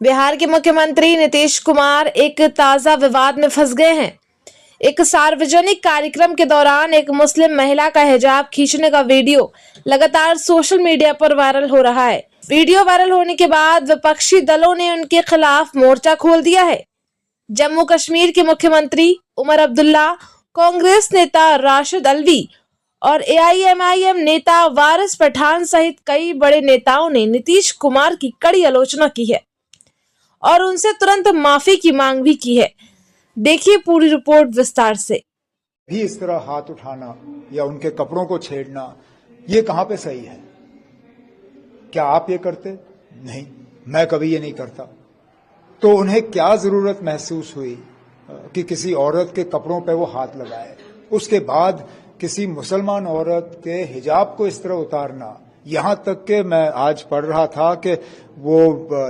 बिहार के मुख्यमंत्री नीतीश कुमार एक ताजा विवाद में फंस गए हैं। एक सार्वजनिक कार्यक्रम के दौरान एक मुस्लिम महिला का हिजाब खींचने का वीडियो लगातार सोशल मीडिया पर वायरल हो रहा है। वीडियो वायरल होने के बाद विपक्षी दलों ने उनके खिलाफ मोर्चा खोल दिया है। जम्मू कश्मीर के मुख्यमंत्री उमर अब्दुल्ला, कांग्रेस नेता राशिद अल्वी और AIMIM नेता वारिस पठान सहित कई बड़े नेताओं ने नीतीश कुमार की कड़ी आलोचना की है और उनसे तुरंत माफी की मांग भी की है। देखिए पूरी रिपोर्ट विस्तार से। भी इस तरह हाथ उठाना या उनके कपड़ों को छेड़ना, ये कहां पे सही है? क्या आप ये करते? नहीं, मैं कभी ये नहीं करता। तो उन्हें क्या जरूरत महसूस हुई कि किसी औरत के कपड़ों पे वो हाथ लगाए? उसके बाद किसी मुसलमान औरत के हिजाब को इस तरह उतारना, यहां तक कि मैं आज पढ़ रहा था कि वो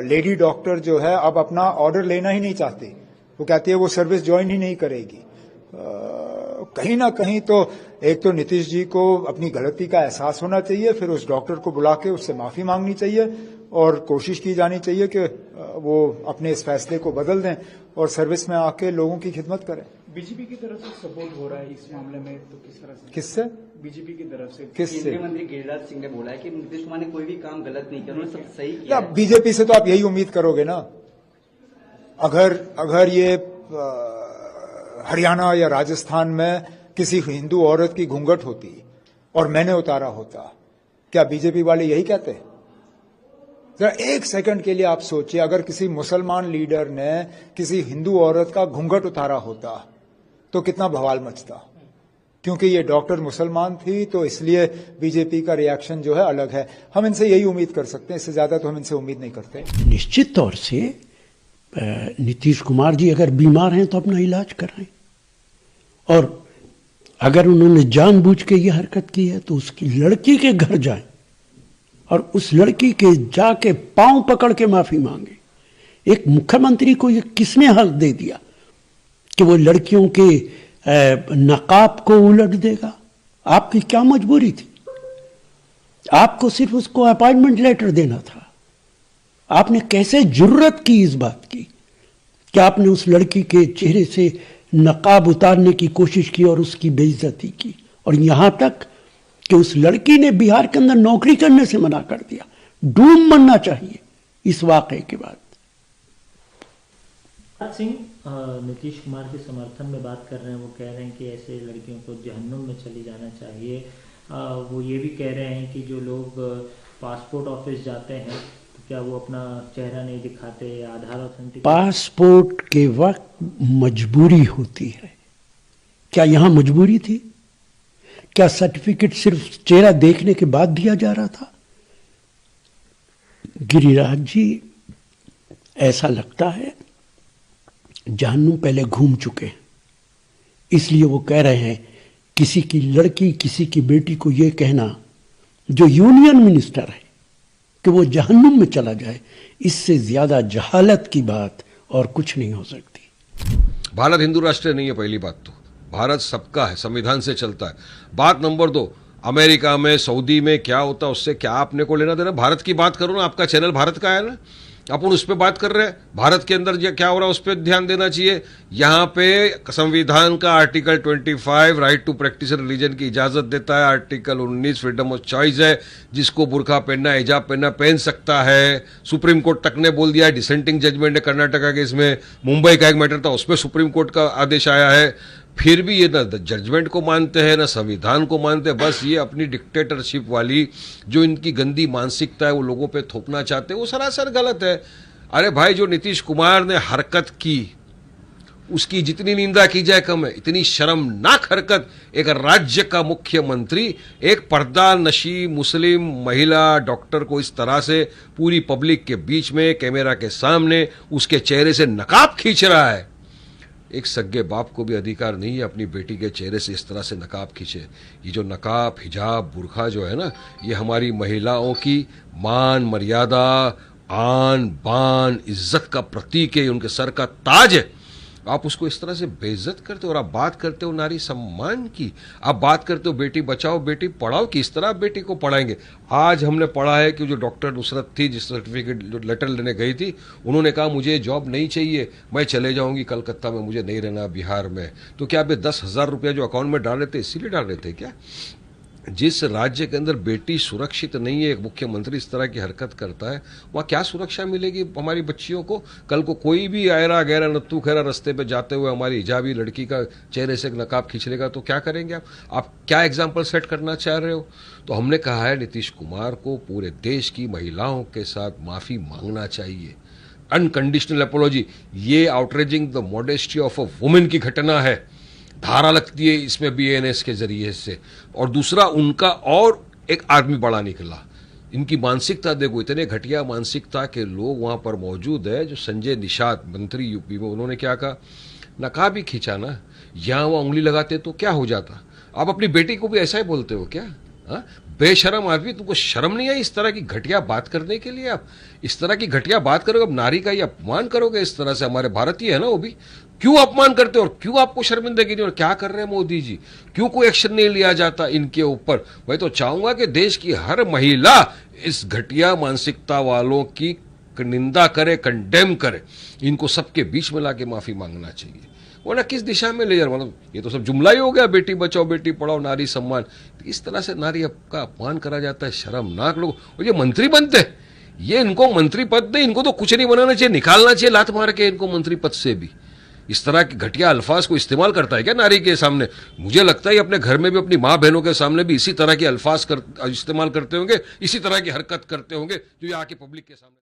लेडी डॉक्टर जो है अब अपना ऑर्डर लेना ही नहीं चाहती। वो कहती है वो सर्विस ज्वाइन ही नहीं करेगी। कहीं ना कहीं तो एक तो नीतीश जी को अपनी गलती का एहसास होना चाहिए, फिर उस डॉक्टर को बुला के उससे माफी मांगनी चाहिए और कोशिश की जानी चाहिए कि वो अपने इस फैसले को बदल दें और सर्विस में आके लोगों की खिदमत करें। बीजेपी की तरफ से सपोर्ट हो रहा है इस मामले में, तो किस तरह से? किससे? बीजेपी की तरफ से। किससे? केंद्रीय मंत्री गिरिराज सिंह ने बोला है कि नीतीश कुमार ने कोई भी काम गलत नहीं किया, उन्होंने सब सही किया। बीजेपी से तो आप यही उम्मीद करोगे ना। अगर ये हरियाणा या राजस्थान में किसी हिंदू औरत की घूंघट होती और मैंने उतारा होता, क्या बीजेपी वाले यही कहते? जरा एक सेकंड के लिए आप सोचिए, अगर किसी मुसलमान लीडर ने किसी हिंदू औरत का घूंघट उतारा होता तो कितना बवाल मचता। क्योंकि ये डॉक्टर मुसलमान थी तो इसलिए बीजेपी का रिएक्शन जो है अलग है। हम इनसे यही उम्मीद कर सकते हैं, इससे ज्यादा तो हम इनसे उम्मीद नहीं करते। निश्चित तौर से नीतीश कुमार जी अगर बीमार हैं तो अपना इलाज कराएं, और अगर उन्होंने जानबूझ के ये हरकत की है तो उसकी लड़की के घर जाएं और उस लड़की के जाके पांव पकड़ के माफी मांगे। एक मुख्यमंत्री को ये किसने हक दे दिया कि वो लड़कियों के नकाब को उलट देगा? आपकी क्या मजबूरी थी? आपको सिर्फ उसको अपॉइंटमेंट लेटर देना था। आपने कैसे जुर्रत की इस बात की कि आपने उस लड़की के चेहरे से नकाब उतारने की कोशिश की और उसकी बेइज्जती की, और यहां तक कि उस लड़की ने बिहार के अंदर नौकरी करने से मना कर दिया। डूब मरना चाहिए इस वाकये के बाद। सिंह नीतीश कुमार के समर्थन में बात कर रहे हैं। वो कह रहे हैं कि ऐसे लड़कियों को जहन्नुम में चली जाना चाहिए। वो ये भी कह रहे हैं कि जो लोग पासपोर्ट ऑफिस जाते हैं तो क्या वो अपना चेहरा नहीं दिखाते, आधार ऑथेंटिक? पासपोर्ट के वक्त मजबूरी होती है। क्या यहां मजबूरी थी? क्या सर्टिफिकेट सिर्फ चेहरा देखने के बाद दिया जा रहा था? गिरिराज जी, ऐसा लगता है जहन्नुम पहले घूम चुके हैं, इसलिए वो कह रहे हैं किसी की लड़की, किसी की बेटी को ये कहना जो यूनियन मिनिस्टर है कि वो जहन्नुम में चला जाए, इससे ज्यादा जहालत की बात और कुछ नहीं हो सकती। भारत हिंदू राष्ट्र नहीं है, पहली बात तो। भारत सबका है, संविधान से चलता है। बात नंबर 2, अमेरिका में, सऊदी में क्या होता है उससे क्या आपने को लेना देना? भारत की बात करो ना, आपका चैनल भारत का है ना, अपन उस पर बात कर रहे हैं। भारत के अंदर क्या हो रहा है उस पर ध्यान देना चाहिए। यहाँ पे संविधान का article 25 right to practice religion की इजाजत देता है। आर्टिकल 19 फ्रीडम ऑफ चॉइस है, जिसको बुर्का पहनना, हिजाब पहनना पहन सकता है। सुप्रीम कोर्ट तक ने बोल दिया है, डिसेंटिंग जजमेंट है कर्नाटका के इसमें। मुंबई का एक मैटर था, उसमें सुप्रीम कोर्ट का आदेश आया है। फिर भी ये ना जजमेंट को मानते हैं ना संविधान को मानते हैं। बस ये अपनी डिक्टेटरशिप वाली जो इनकी गंदी मानसिकता है वो लोगों पे थोपना चाहते हैं, वो सरासर गलत है। अरे भाई, जो नीतीश कुमार ने हरकत की उसकी जितनी निंदा की जाए कम है। इतनी शर्मनाक हरकत एक राज्य का मुख्यमंत्री एक पर्दा नशी मुस्लिम महिला डॉक्टर को इस तरह से पूरी पब्लिक के बीच में कैमरा के सामने उसके चेहरे से नकाब खींच रहा है। एक सगे बाप को भी अधिकार नहीं है अपनी बेटी के चेहरे से इस तरह से नकाब खींचे। ये जो नकाब, हिजाब, बुर्खा जो है ना, ये हमारी महिलाओं की मान मर्यादा, आन बान, इज्जत का प्रतीक है, उनके सर का ताज है। आप उसको इस तरह से बेइज्जत करते हो। और आप बात करते हो नारी सम्मान की, आप बात करते हो बेटी बचाओ बेटी पढ़ाओ की। इस तरह आप बेटी को पढ़ाएंगे। आज हमने पढ़ा है कि जो डॉक्टर नुसरत थी, जिस सर्टिफिकेट जो लेटर लेने गई थी, उन्होंने कहा मुझे जॉब नहीं चाहिए, मैं चले जाऊंगी कलकत्ता में, मुझे नहीं रहना बिहार में। तो क्या आप ये 10,000 रुपया जो अकाउंट में डाल रहे थे इसीलिए डाल रहे थे क्या? जिस राज्य के अंदर बेटी सुरक्षित नहीं है, एक मुख्यमंत्री इस तरह की हरकत करता है, वहाँ क्या सुरक्षा मिलेगी हमारी बच्चियों को? कल को कोई भी आयरा गहरा नत्थू खैरा रास्ते पे जाते हुए हमारी हिजाबी लड़की का चेहरे से नकाब खींच लेगा तो क्या करेंगे आप क्या एग्जाम्पल सेट करना चाह रहे हो? तो हमने कहा है नीतीश कुमार को पूरे देश की महिलाओं के साथ माफी मांगना चाहिए, अनकंडीशनल अपोलॉजी। ये outraging the modesty of a women की घटना है, धारा लगती है इसमें बीएनएस के जरिए से। और दूसरा, उनका और एक आदमी बड़ा निकला। इनकी मानसिकता देखो, इतने घटिया मानसिकता के लोग वहां पर मौजूद है। जो संजय निषाद मंत्री यूपी में, उन्होंने क्या कहा, नकाब ही खींचा ना, यहां वहां उंगली लगाते तो क्या हो जाता? आप अपनी बेटी को भी ऐसा ही बोलते हो क्या? हा? बेशरम आदमी, तुमको शर्म नहीं आई इस तरह की घटिया बात करने के लिए? आप इस तरह की घटिया बात करोगे, अब नारी का ये अपमान करोगे इस तरह से। हमारे भारतीय है ना वो भी, क्यों अपमान करते हो और क्यों आपको शर्मिंदगी नहीं? और क्या कर रहे हैं मोदी जी? क्यों कोई एक्शन नहीं लिया जाता इनके ऊपर? मैं तो चाहूंगा कि देश की हर महिला इस घटिया मानसिकता वालों की निंदा करे, कंडेम करे। इनको सबके बीच में लाके माफी मांगना चाहिए, वरना किस दिशा में ले जा, मतलब ये तो सब जुमला ही हो गया, बेटी बचाओ बेटी पढ़ाओ नारी सम्मान। इस तरह से नारी का अपमान करा जाता है, शर्मनाक लोग। और ये मंत्री बनते हैं, ये इनको मंत्री पद नहीं, इनको तो कुछ नहीं बनाना चाहिए, निकालना चाहिए लात मार के इनको मंत्री पद से भी। इस तरह के घटिया अल्फाज को इस्तेमाल करता है क्या नारी के सामने? मुझे लगता है अपने घर में भी अपनी माँ बहनों के सामने भी इसी तरह के अल्फाज इस्तेमाल करते होंगे, इसी तरह की हरकत करते होंगे जो ये आके पब्लिक के सामने